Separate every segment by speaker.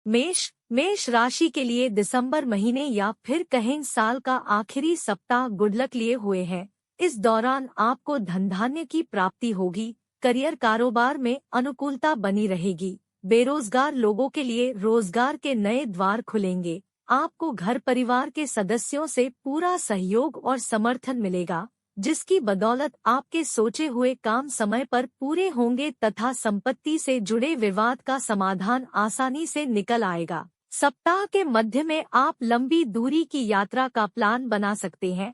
Speaker 1: मेष राशि के लिए दिसंबर महीने या फिर कहें साल का आखिरी सप्ताह गुड लक लिए हुए है। इस दौरान आपको धन धान्य की प्राप्ति होगी। करियर कारोबार में अनुकूलता बनी रहेगी। बेरोजगार लोगों के लिए रोजगार के नए द्वार खुलेंगे। आपको घर परिवार के सदस्यों से पूरा सहयोग और समर्थन मिलेगा, जिसकी बदौलत आपके सोचे हुए काम समय पर पूरे होंगे तथा संपत्ति से जुड़े विवाद का समाधान आसानी से निकल आएगा। सप्ताह के मध्य में आप लंबी दूरी की यात्रा का प्लान बना सकते हैं।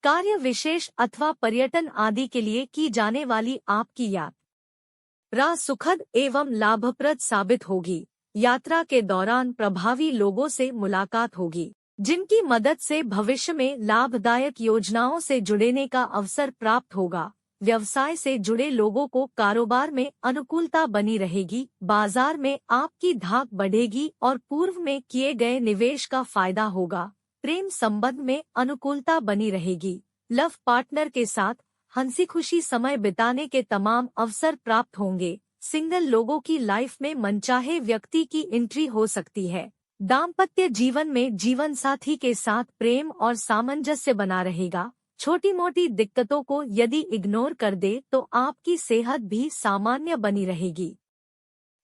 Speaker 1: कार्य विशेष अथवा पर्यटन आदि के लिए की जाने वाली आपकी यात्रा सुखद एवं लाभप्रद साबित होगी। यात्रा के दौरान प्रभावी लोगों से मुलाकात होगी, जिनकी मदद से भविष्य में लाभदायक योजनाओं से जुड़ने का अवसर प्राप्त होगा। व्यवसाय से जुड़े लोगों को कारोबार में अनुकूलता बनी रहेगी। बाजार में आपकी धाक बढ़ेगी और पूर्व में किए गए निवेश का फायदा होगा। प्रेम संबंध में अनुकूलता बनी रहेगी। लव पार्टनर के साथ हंसी खुशी समय बिताने के तमाम अवसर प्राप्त होंगे। सिंगल लोगों की लाइफ में मनचाहे व्यक्ति की एंट्री हो सकती है। दाम्पत्य जीवन में जीवन साथी के साथ प्रेम और सामंजस्य बना रहेगा। छोटी मोटी दिक्कतों को यदि इग्नोर कर दे तो आपकी सेहत भी सामान्य बनी रहेगी।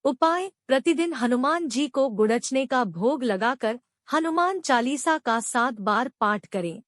Speaker 1: उपाय: प्रतिदिन हनुमान जी को गुड़चने का भोग लगाकर हनुमान चालीसा का 7 बार पाठ करें।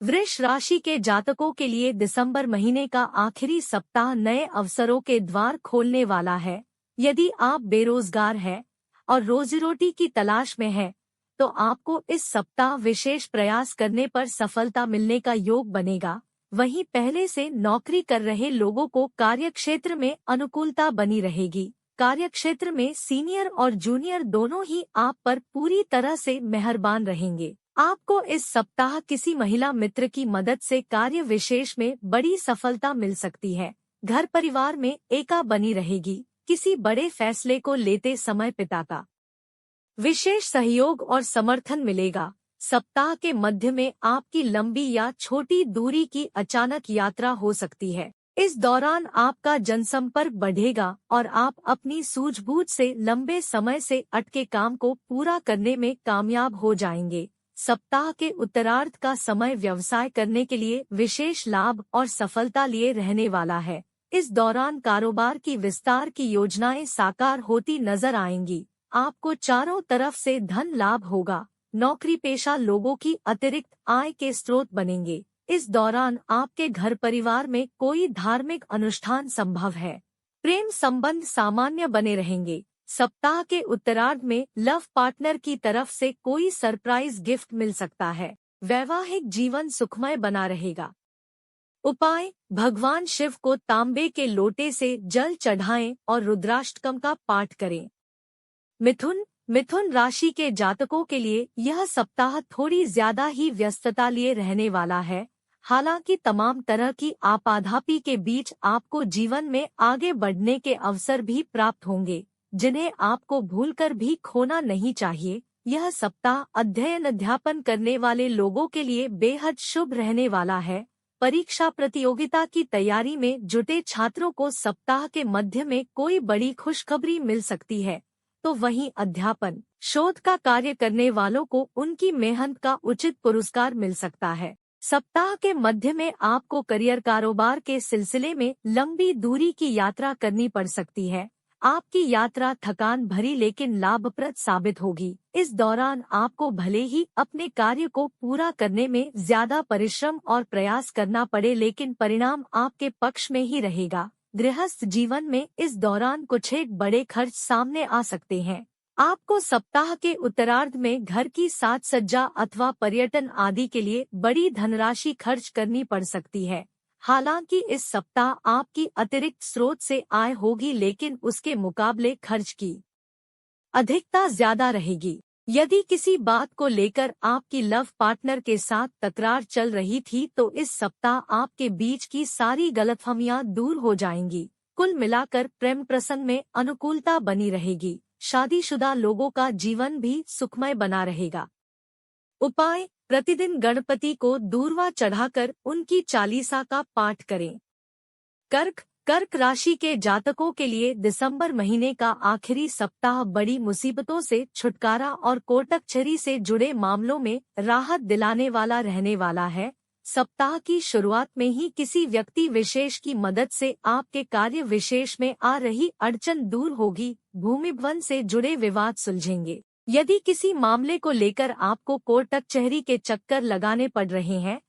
Speaker 1: वृष राशि के जातकों के लिए दिसंबर महीने का आखिरी सप्ताह नए अवसरों के द्वार खोलने वाला है। यदि आप बेरोजगार हैं और रोजी रोटी की तलाश में है तो आपको इस सप्ताह विशेष प्रयास करने पर सफलता मिलने का योग बनेगा। वहीं पहले से नौकरी कर रहे लोगों को कार्यक्षेत्र में अनुकूलता बनी रहेगी। कार्यक्षेत्र में सीनियर और जूनियर दोनों ही आप पर पूरी तरह से मेहरबान रहेंगे। आपको इस सप्ताह किसी महिला मित्र की मदद से कार्य विशेष में बड़ी सफलता मिल सकती है। घर परिवार में एका बनी रहेगी। किसी बड़े फैसले को लेते समय पिता का विशेष सहयोग और समर्थन मिलेगा। सप्ताह के मध्य में आपकी लंबी या छोटी दूरी की अचानक यात्रा हो सकती है। इस दौरान आपका जनसंपर्क बढ़ेगा और आप अपनी सूझबूझ से लंबे समय से अटके काम को पूरा करने में कामयाब हो जाएंगे। सप्ताह के उत्तरार्ध का समय व्यवसाय करने के लिए विशेष लाभ और सफलता लिए रहने वाला है। इस दौरान कारोबार की विस्तार की योजनाएं साकार होती नजर आएंगी। आपको चारों तरफ से धन लाभ होगा। नौकरी पेशा लोगों की अतिरिक्त आय के स्रोत बनेंगे। इस दौरान आपके घर परिवार में कोई धार्मिक अनुष्ठान संभव है। प्रेम संबंध सामान्य बने रहेंगे। सप्ताह के उत्तरार्ध में लव पार्टनर की तरफ से कोई सरप्राइज गिफ्ट मिल सकता है। वैवाहिक जीवन सुखमय बना रहेगा। उपाय: भगवान शिव को तांबे के लोटे से जल चढ़ाएं और रुद्राष्टकम का पाठ करें। मिथुन राशि के जातकों के लिए यह सप्ताह थोड़ी ज्यादा ही व्यस्तता लिए रहने वाला है। हालांकि तमाम तरह की आपाधापी के बीच आपको जीवन में आगे बढ़ने के अवसर भी प्राप्त होंगे, जिन्हें आपको भूलकर भी खोना नहीं चाहिए। यह सप्ताह अध्ययन अध्यापन करने वाले लोगों के लिए बेहद शुभ रहने वाला है। परीक्षा प्रतियोगिता की तैयारी में जुटे छात्रों को सप्ताह के मध्य में कोई बड़ी खुशखबरी मिल सकती है, तो वहीं अध्यापन शोध का कार्य करने वालों को उनकी मेहनत का उचित पुरस्कार मिल सकता है। सप्ताह के मध्य में आपको करियर कारोबार के सिलसिले में लंबी दूरी की यात्रा करनी पड़ सकती है। आपकी यात्रा थकान भरी लेकिन लाभप्रद साबित होगी। इस दौरान आपको भले ही अपने कार्य को पूरा करने में ज्यादा परिश्रम और प्रयास करना पड़े, लेकिन परिणाम आपके पक्ष में ही रहेगा। गृहस्थ जीवन में इस दौरान कुछ एक बड़े खर्च सामने आ सकते हैं। आपको सप्ताह के उत्तरार्ध में घर की साज सज्जा अथवा पर्यटन आदि के लिए बड़ी धनराशि खर्च करनी पड़ सकती है। हालांकि इस सप्ताह आपकी अतिरिक्त स्रोत से आय होगी, लेकिन उसके मुकाबले खर्च की अधिकता ज्यादा रहेगी। यदि किसी बात को लेकर आपकी लव पार्टनर के साथ तकरार चल रही थी तो इस सप्ताह आपके बीच की सारी गलतफहमियां दूर हो जाएंगी। कुल मिलाकर प्रेम प्रसंग में अनुकूलता बनी रहेगी। शादीशुदा लोगों का जीवन भी सुखमय बना रहेगा। उपाय: प्रतिदिन गणपति को दूर्वा चढ़ाकर उनकी चालीसा का पाठ करें। कर्क राशि के जातकों के लिए दिसंबर महीने का आखिरी सप्ताह बड़ी मुसीबतों से छुटकारा और कोर्ट कचहरी से जुड़े मामलों में राहत दिलाने वाला रहने वाला है। सप्ताह की शुरुआत में ही किसी व्यक्ति विशेष की मदद से आपके कार्य विशेष में आ रही अड़चन दूर होगी। भूमि भवन से जुड़े विवाद सुलझेंगे। यदि किसी मामले को लेकर आपको कोर्ट कचहरी के चक्कर लगाने पड़ रहे हैं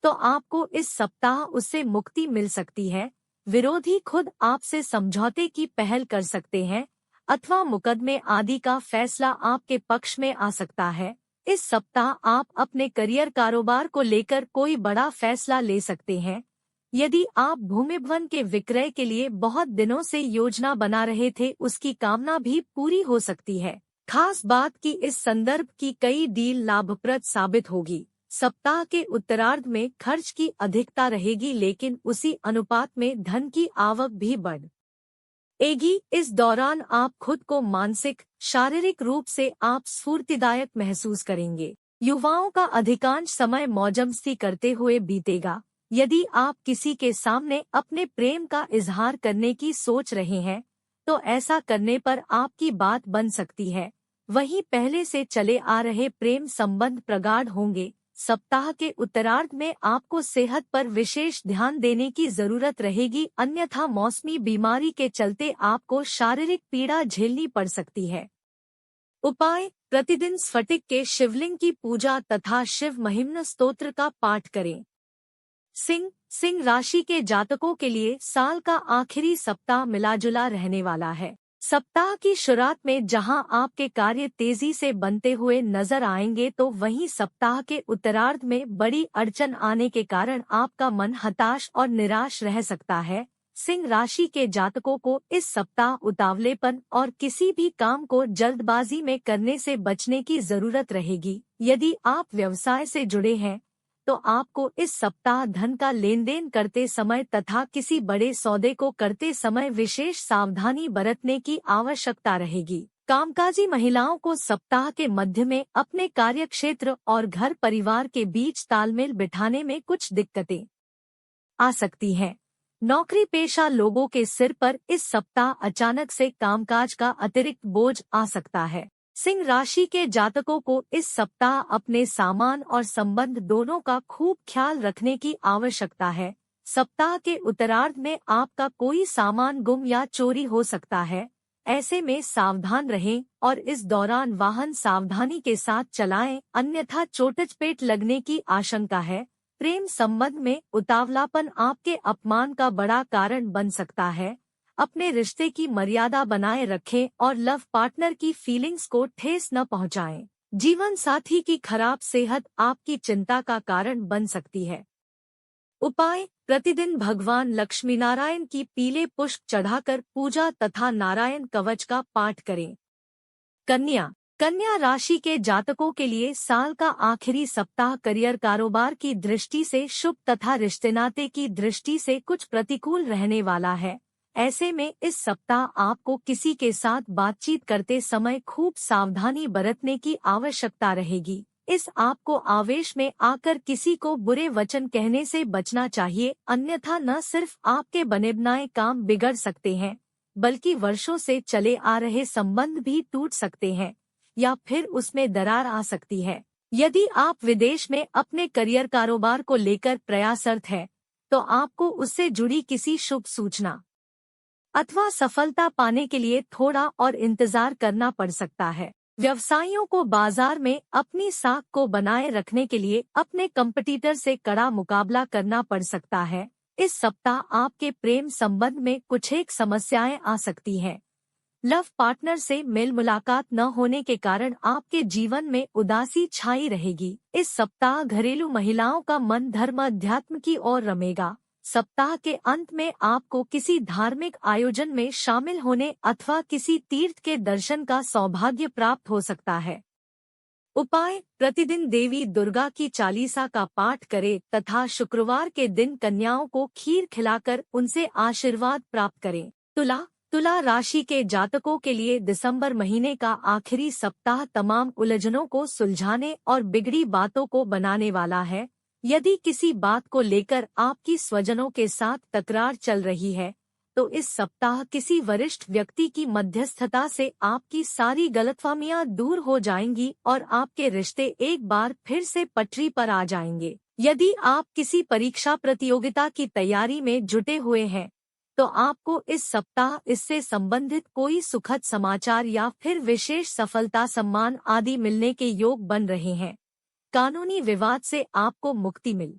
Speaker 1: तो आपको इस सप्ताह उससे मुक्ति मिल सकती है। विरोधी खुद आपसे समझौते की पहल कर सकते हैं अथवा मुकदमे आदि का फैसला आपके पक्ष में आ सकता है। इस सप्ताह आप अपने करियर कारोबार को लेकर कोई बड़ा फैसला ले सकते हैं। यदि आप भूमि भवन के विक्रय के लिए बहुत दिनों से योजना बना रहे थे उसकी कामना भी पूरी हो सकती है। खास बात कि इस संदर्भ की कई डील लाभप्रद साबित होगी। सप्ताह के उत्तरार्ध में खर्च की अधिकता रहेगी लेकिन उसी अनुपात में धन की आवक भी बढ़ेगी। इस दौरान आप खुद को मानसिक शारीरिक रूप से आप स्फूर्तिदायक महसूस करेंगे। युवाओं का अधिकांश समय मौजमस्ती करते हुए बीतेगा। यदि आप किसी के सामने अपने प्रेम का इजहार करने की सोच रहे हैं तो ऐसा करने पर आपकी बात बन सकती है। वहीं पहले से चले आ रहे प्रेम संबंध प्रगाढ़ होंगे। सप्ताह के उत्तरार्ध में आपको सेहत पर विशेष ध्यान देने की जरूरत रहेगी, अन्यथा मौसमी बीमारी के चलते आपको शारीरिक पीड़ा झेलनी पड़ सकती है। उपाय: प्रतिदिन स्फटिक के शिवलिंग की पूजा तथा शिव महिम्न स्तोत्र का पाठ करें। सिंह राशि के जातकों के लिए साल का आखिरी सप्ताह मिलाजुला रहने वाला है। सप्ताह की शुरुआत में जहां आपके कार्य तेजी से बनते हुए नजर आएंगे तो वहीं सप्ताह के उत्तरार्ध में बड़ी अड़चन आने के कारण आपका मन हताश और निराश रह सकता है। सिंह राशि के जातकों को इस सप्ताह उतावलेपन और किसी भी काम को जल्दबाजी में करने से बचने की जरूरत रहेगी। यदि आप व्यवसाय से जुड़े हैं तो आपको इस सप्ताह धन का लेन देन करते समय तथा किसी बड़े सौदे को करते समय विशेष सावधानी बरतने की आवश्यकता रहेगी। कामकाजी महिलाओं को सप्ताह के मध्य में अपने कार्यक्षेत्र और घर परिवार के बीच तालमेल बिठाने में कुछ दिक्कतें आ सकती हैं। नौकरी पेशा लोगों के सिर पर इस सप्ताह अचानक से कामकाज का अतिरिक्त बोझ आ सकता है। सिंह राशि के जातकों को इस सप्ताह अपने सामान और संबंध दोनों का खूब ख्याल रखने की आवश्यकता है। सप्ताह के उत्तरार्ध में आपका कोई सामान गुम या चोरी हो सकता है। ऐसे में सावधान रहें और इस दौरान वाहन सावधानी के साथ चलाएं, अन्यथा चोट-चपेट लगने की आशंका है। प्रेम संबंध में उतावलापन आपके अपमान का बड़ा कारण बन सकता है। अपने रिश्ते की मर्यादा बनाए रखें और लव पार्टनर की फीलिंग्स को ठेस न पहुंचाएं। जीवन साथी की खराब सेहत आपकी चिंता का कारण बन सकती है। उपाय: प्रतिदिन भगवान लक्ष्मी नारायण की पीले पुष्प चढ़ाकर पूजा तथा नारायण कवच का पाठ करें। कन्या राशि के जातकों के लिए साल का आखिरी सप्ताह करियर कारोबार की दृष्टि से शुभ तथा रिश्ते नाते की दृष्टि से कुछ प्रतिकूल रहने वाला है। ऐसे में इस सप्ताह आपको किसी के साथ बातचीत करते समय खूब सावधानी बरतने की आवश्यकता रहेगी। आपको आवेश में आकर किसी को बुरे वचन कहने से बचना चाहिए, अन्यथा न सिर्फ आपके बने बनाए काम बिगड़ सकते हैं बल्कि वर्षों से चले आ रहे संबंध भी टूट सकते हैं या फिर उसमें दरार आ सकती है। यदि आप विदेश में अपने करियर कारोबार को लेकर प्रयासरत हैं तो आपको उससे जुड़ी किसी शुभ सूचना अथवा सफलता पाने के लिए थोड़ा और इंतजार करना पड़ सकता है। व्यवसायियों को बाजार में अपनी साख को बनाए रखने के लिए अपने कंपटीटर से कड़ा मुकाबला करना पड़ सकता है। इस सप्ताह आपके प्रेम संबंध में कुछ एक समस्याएं आ सकती हैं। लव पार्टनर से मेल मुलाकात न होने के कारण आपके जीवन में उदासी छाई रहेगी। इस सप्ताह घरेलू महिलाओं का मन धर्म अध्यात्म की ओर रमेगा। सप्ताह के अंत में आपको किसी धार्मिक आयोजन में शामिल होने अथवा किसी तीर्थ के दर्शन का सौभाग्य प्राप्त हो सकता है। उपाय: प्रतिदिन देवी दुर्गा की चालीसा का पाठ करें तथा शुक्रवार के दिन कन्याओं को खीर खिलाकर उनसे आशीर्वाद प्राप्त करें। तुला राशि के जातकों के लिए दिसंबर महीने का आखिरी सप्ताह तमाम उलझनों को सुलझाने और बिगड़ी बातों को बनाने वाला है। यदि किसी बात को लेकर आपकी स्वजनों के साथ तकरार चल रही है तो इस सप्ताह किसी वरिष्ठ व्यक्ति की मध्यस्थता से आपकी सारी गलतफहमियां दूर हो जाएंगी और आपके रिश्ते एक बार फिर से पटरी पर आ जाएंगे। यदि आप किसी परीक्षा प्रतियोगिता की तैयारी में जुटे हुए हैं, तो आपको इस सप्ताह इससे संबंधित कोई सुखद समाचार या फिर विशेष सफलता सम्मान आदि मिलने के योग बन रहे हैं। कानूनी विवाद से आपको मुक्ति मिल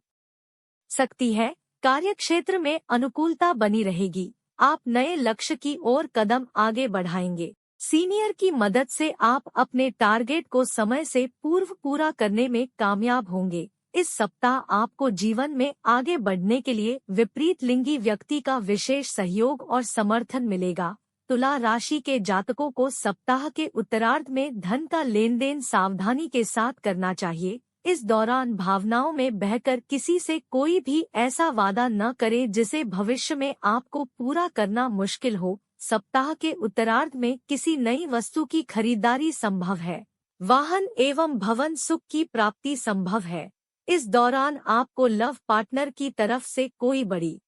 Speaker 1: सकती है। कार्यक्षेत्र में अनुकूलता बनी रहेगी। आप नए लक्ष्य की ओर कदम आगे बढ़ाएंगे। सीनियर की मदद से आप अपने टारगेट को समय से पूर्व पूरा करने में कामयाब होंगे। इस सप्ताह आपको जीवन में आगे बढ़ने के लिए विपरीत लिंगी व्यक्ति का विशेष सहयोग और समर्थन मिलेगा। तुला राशि के जातकों को सप्ताह के उत्तरार्ध में धन का लेन देन सावधानी के साथ करना चाहिए। इस दौरान भावनाओं में बहकर किसी से कोई भी ऐसा वादा न करें जिसे भविष्य में आपको पूरा करना मुश्किल हो। सप्ताह के उत्तरार्ध में किसी नई वस्तु की खरीदारी संभव है। वाहन एवं भवन सुख की प्राप्ति संभव है। इस दौरान आपको लव पार्टनर की तरफ से कोई बड़ी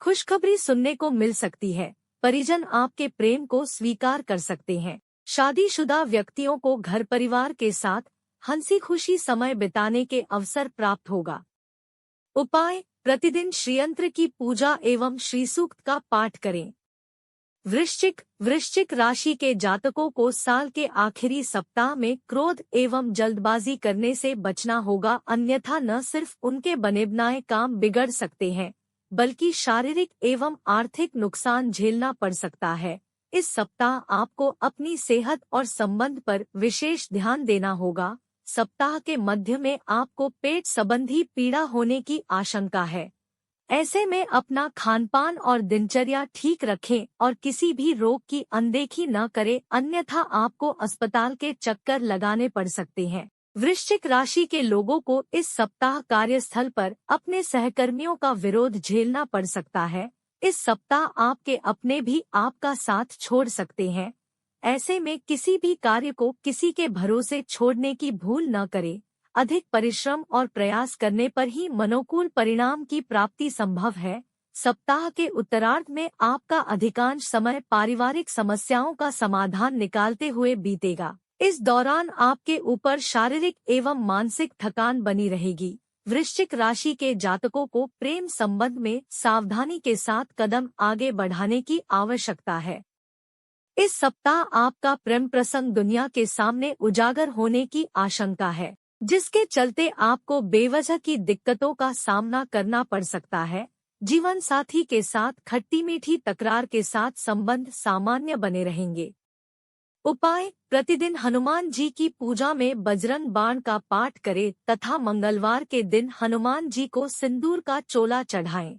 Speaker 1: खुशखबरी सुनने को मिल सकती है। परिजन आपके प्रेम को स्वीकार कर सकते हैं। शादीशुदा व्यक्तियों को घर परिवार के साथ हंसी खुशी समय बिताने के अवसर प्राप्त होगा। उपाय: प्रतिदिन श्रीयंत्र की पूजा एवं श्री सूक्त का पाठ करें। वृश्चिक राशि के जातकों को साल के आखिरी सप्ताह में क्रोध एवं जल्दबाजी करने से बचना होगा, अन्यथा न सिर्फ उनके बने बनाए काम बिगड़ सकते हैं, बल्कि शारीरिक एवं आर्थिक नुकसान झेलना पड़ सकता है। इस सप्ताह आपको अपनी सेहत और संबंध पर विशेष ध्यान देना होगा। सप्ताह के मध्य में आपको पेट संबंधी पीड़ा होने की आशंका है। ऐसे में अपना खानपान और दिनचर्या ठीक रखें और किसी भी रोग की अनदेखी न करें, अन्यथा आपको अस्पताल के चक्कर लगाने पड़ सकते हैं। वृश्चिक राशि के लोगों को इस सप्ताह कार्यस्थल पर अपने सहकर्मियों का विरोध झेलना पड़ सकता है। इस सप्ताह आपके अपने भी आपका साथ छोड़ सकते हैं। ऐसे में किसी भी कार्य को किसी के भरोसे छोड़ने की भूल न करें। अधिक परिश्रम और प्रयास करने पर ही मनोकूल परिणाम की प्राप्ति संभव है। सप्ताह के उत्तरार्ध में आपका अधिकांश समय पारिवारिक समस्याओं का समाधान निकालते हुए बीतेगा। इस दौरान आपके ऊपर शारीरिक एवं मानसिक थकान बनी रहेगी। वृश्चिक राशि के जातकों को प्रेम संबंध में सावधानी के साथ कदम आगे बढ़ाने की आवश्यकता है। इस सप्ताह आपका प्रेम प्रसंग दुनिया के सामने उजागर होने की आशंका है, जिसके चलते आपको बेवजह की दिक्कतों का सामना करना पड़ सकता है। जीवन साथी के साथ खट्टी मीठी तकरार के साथ संबंध सामान्य बने रहेंगे। उपाय: प्रतिदिन हनुमान जी की पूजा में बजरंग बाण का पाठ करें तथा मंगलवार के दिन हनुमान जी को सिंदूर का चोला चढ़ाएं।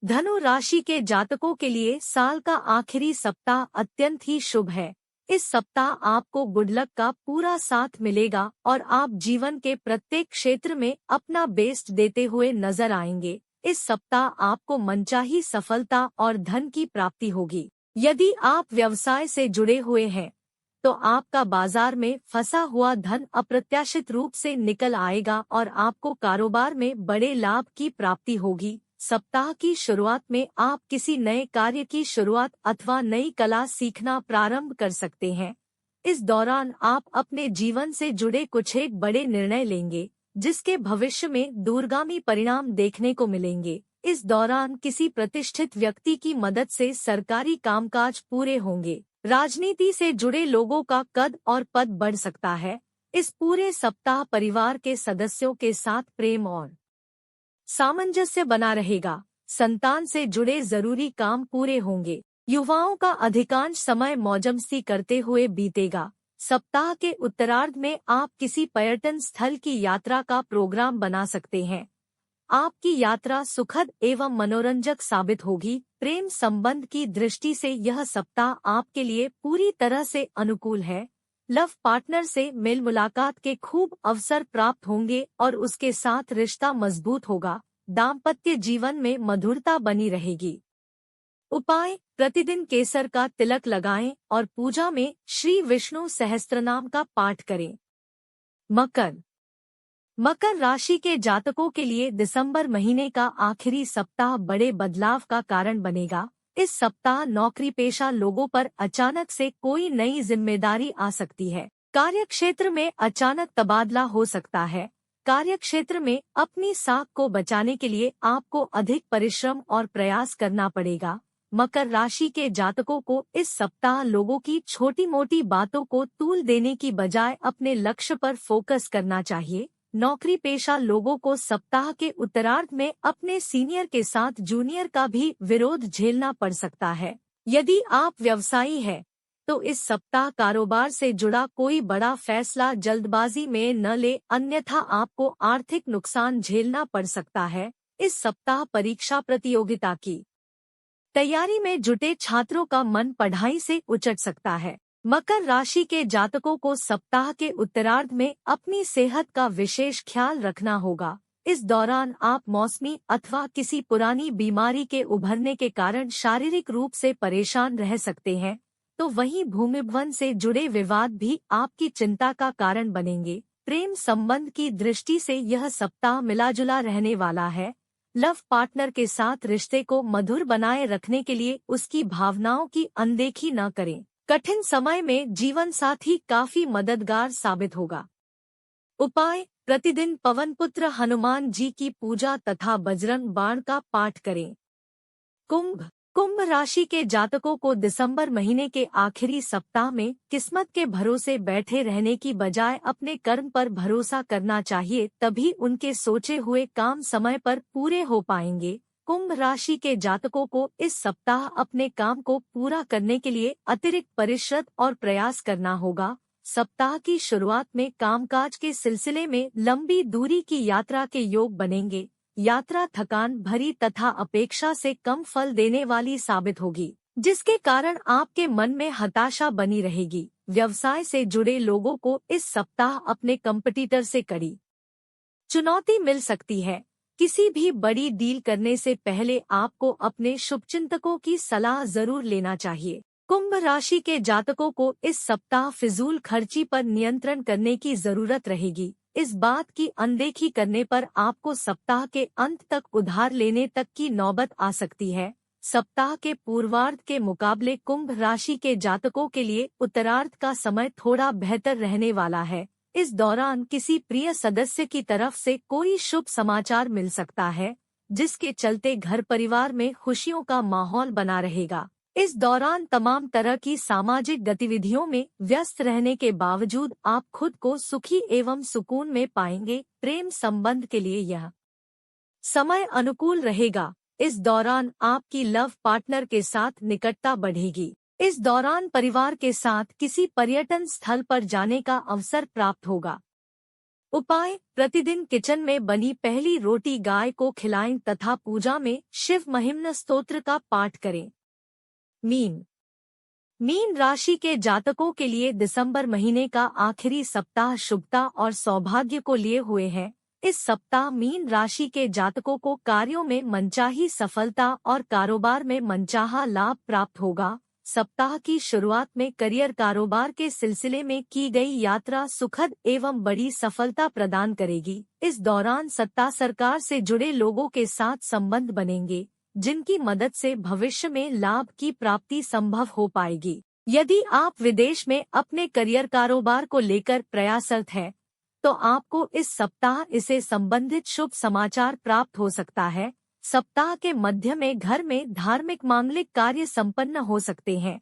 Speaker 1: धनु राशि के जातकों के लिए साल का आखिरी सप्ताह अत्यंत ही शुभ है। इस सप्ताह आपको गुड लक का पूरा साथ मिलेगा और आप जीवन के प्रत्येक क्षेत्र में अपना बेस्ट देते हुए नजर आएंगे। इस सप्ताह आपको मनचाही सफलता और धन की प्राप्ति होगी। यदि आप व्यवसाय से जुड़े हुए हैं, तो आपका बाजार में फंसा हुआ धन अप्रत्याशित रूप से निकल आएगा और आपको कारोबार में बड़े लाभ की प्राप्ति होगी। सप्ताह की शुरुआत में आप किसी नए कार्य की शुरुआत अथवा नई कला सीखना प्रारंभ कर सकते हैं। इस दौरान आप अपने जीवन से जुड़े कुछ एक बड़े निर्णय लेंगे, जिसके भविष्य में दूरगामी परिणाम देखने को मिलेंगे। इस दौरान किसी प्रतिष्ठित व्यक्ति की मदद से सरकारी कामकाज पूरे होंगे। राजनीति से जुड़े लोगों का कद और पद बढ़ सकता है। इस पूरे सप्ताह परिवार के सदस्यों के साथ प्रेम और सामंजस्य बना रहेगा। संतान से जुड़े जरूरी काम पूरे होंगे। युवाओं का अधिकांश समय मौजमस्ती करते हुए बीतेगा। सप्ताह के उत्तरार्ध में आप किसी पर्यटन स्थल की यात्रा का प्रोग्राम बना सकते हैं। आपकी यात्रा सुखद एवं मनोरंजक साबित होगी। प्रेम संबंध की दृष्टि से यह सप्ताह आपके लिए पूरी तरह से अनुकूल है। लव पार्टनर से मेल मुलाकात के खूब अवसर प्राप्त होंगे और उसके साथ रिश्ता मजबूत होगा। दाम्पत्य जीवन में मधुरता बनी रहेगी। उपाय: प्रतिदिन केसर का तिलक लगाएं और पूजा में श्री विष्णु सहस्त्रनाम का पाठ करें। मकर राशि के जातकों के लिए दिसंबर महीने का आखिरी सप्ताह बड़े बदलाव का कारण बनेगा। इस सप्ताह नौकरी पेशा लोगों पर अचानक से कोई नई जिम्मेदारी आ सकती है। कार्यक्षेत्र में अचानक तबादला हो सकता है। कार्यक्षेत्र में अपनी साख को बचाने के लिए आपको अधिक परिश्रम और प्रयास करना पड़ेगा। मकर राशि के जातकों को इस सप्ताह लोगों की छोटी मोटी बातों को तूल देने की बजाय अपने लक्ष्य पर फोकस करना चाहिए। नौकरी पेशा लोगों को सप्ताह के उत्तरार्ध में अपने सीनियर के साथ जूनियर का भी विरोध झेलना पड़ सकता है। यदि आप व्यवसायी हैं, तो इस सप्ताह कारोबार से जुड़ा कोई बड़ा फैसला जल्दबाजी में न ले, अन्यथा आपको आर्थिक नुकसान झेलना पड़ सकता है। इस सप्ताह परीक्षा प्रतियोगिता की तैयारी में जुटे छात्रों का मन पढ़ाई से उचट सकता है। मकर राशि के जातकों को सप्ताह के उत्तरार्ध में अपनी सेहत का विशेष ख्याल रखना होगा। इस दौरान आप मौसमी अथवा किसी पुरानी बीमारी के उभरने के कारण शारीरिक रूप से परेशान रह सकते हैं, तो वहीं भूमिभवन से जुड़े विवाद भी आपकी चिंता का कारण बनेंगे। प्रेम संबंध की दृष्टि से यह सप्ताह मिलाजुला रहने वाला है। लव पार्टनर के साथ रिश्ते को मधुर बनाए रखने के लिए उसकी भावनाओं की अनदेखी न करें। कठिन समय में जीवन साथी काफी मददगार साबित होगा। उपाय: प्रतिदिन पवन पुत्र हनुमान जी की पूजा तथा बजरंग बाण का पाठ करें। कुंभ राशि के जातकों को दिसंबर महीने के आखिरी सप्ताह में किस्मत के भरोसे बैठे रहने की बजाय अपने कर्म पर भरोसा करना चाहिए, तभी उनके सोचे हुए काम समय पर पूरे हो पाएंगे। कुंभ राशि के जातकों को इस सप्ताह अपने काम को पूरा करने के लिए अतिरिक्त परिश्रम और प्रयास करना होगा। सप्ताह की शुरुआत में कामकाज के सिलसिले में लंबी दूरी की यात्रा के योग बनेंगे। यात्रा थकान भरी तथा अपेक्षा से कम फल देने वाली साबित होगी, जिसके कारण आपके मन में हताशा बनी रहेगी। व्यवसाय से जुड़े लोगों को इस सप्ताह अपने कंपटीटर से कड़ी चुनौती मिल सकती है। किसी भी बड़ी डील करने से पहले आपको अपने शुभचिंतकों की सलाह जरूर लेना चाहिए। कुंभ राशि के जातकों को इस सप्ताह फिजूल खर्ची पर नियंत्रण करने की जरूरत रहेगी। इस बात की अनदेखी करने पर आपको सप्ताह के अंत तक उधार लेने तक की नौबत आ सकती है। सप्ताह के पूर्वार्ध के मुकाबले कुंभ राशि के जातकों के लिए उत्तरार्ध का समय थोड़ा बेहतर रहने वाला है। इस दौरान किसी प्रिय सदस्य की तरफ से कोई शुभ समाचार मिल सकता है, जिसके चलते घर परिवार में खुशियों का माहौल बना रहेगा। इस दौरान तमाम तरह की सामाजिक गतिविधियों में व्यस्त रहने के बावजूद आप खुद को सुखी एवं सुकून में पाएंगे। प्रेम संबंध के लिए यह समय अनुकूल रहेगा। इस दौरान आपकी लव पार्टनर के साथ निकटता बढ़ेगी। इस दौरान परिवार के साथ किसी पर्यटन स्थल पर जाने का अवसर प्राप्त होगा। उपाय: प्रतिदिन किचन में बनी पहली रोटी गाय को खिलाएं तथा पूजा में शिव महिम्न स्तोत्र का पाठ करें। मीन राशि के जातकों के लिए दिसंबर महीने का आखिरी सप्ताह शुभता और सौभाग्य को लिए हुए है। इस सप्ताह मीन राशि के जातकों को कार्यों में मनचाही सफलता और कारोबार में मनचाहा लाभ प्राप्त होगा। सप्ताह की शुरुआत में करियर कारोबार के सिलसिले में की गई यात्रा सुखद एवं बड़ी सफलता प्रदान करेगी। इस दौरान सत्ता सरकार से जुड़े लोगों के साथ संबंध बनेंगे, जिनकी मदद से भविष्य में लाभ की प्राप्ति संभव हो पाएगी। यदि आप विदेश में अपने करियर कारोबार को लेकर प्रयासरत हैं, तो आपको इस सप्ताह इससे संबंधित शुभ समाचार प्राप्त हो सकता है। सप्ताह के मध्य में घर में धार्मिक मांगलिक कार्य संपन्न हो सकते हैं।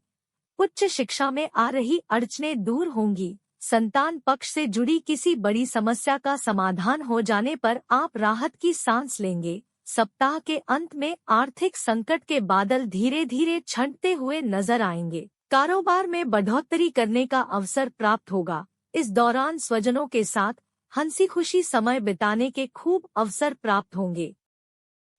Speaker 1: उच्च शिक्षा में आ रही अड़चनें दूर होंगी। संतान पक्ष से जुड़ी किसी बड़ी समस्या का समाधान हो जाने पर आप राहत की सांस लेंगे। सप्ताह के अंत में आर्थिक संकट के बादल धीरे धीरे छंटते हुए नजर आएंगे। कारोबार में बढ़ोतरी करने का अवसर प्राप्त होगा। इस दौरान स्वजनों के साथ हंसी खुशी समय बिताने के खूब अवसर प्राप्त होंगे।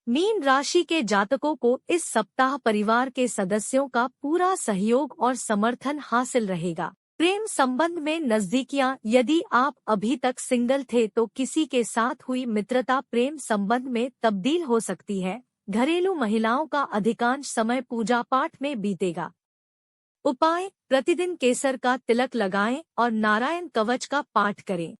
Speaker 1: मीन राशि के जातकों को इस सप्ताह परिवार के सदस्यों का पूरा सहयोग और समर्थन हासिल रहेगा। प्रेम संबंध में नजदीकियां: यदि आप अभी तक सिंगल थे तो किसी के साथ हुई मित्रता प्रेम संबंध में तब्दील हो सकती है। घरेलू महिलाओं का अधिकांश समय पूजा पाठ में बीतेगा। उपाय: प्रतिदिन केसर का तिलक लगाएं और नारायण कवच का पाठ करें।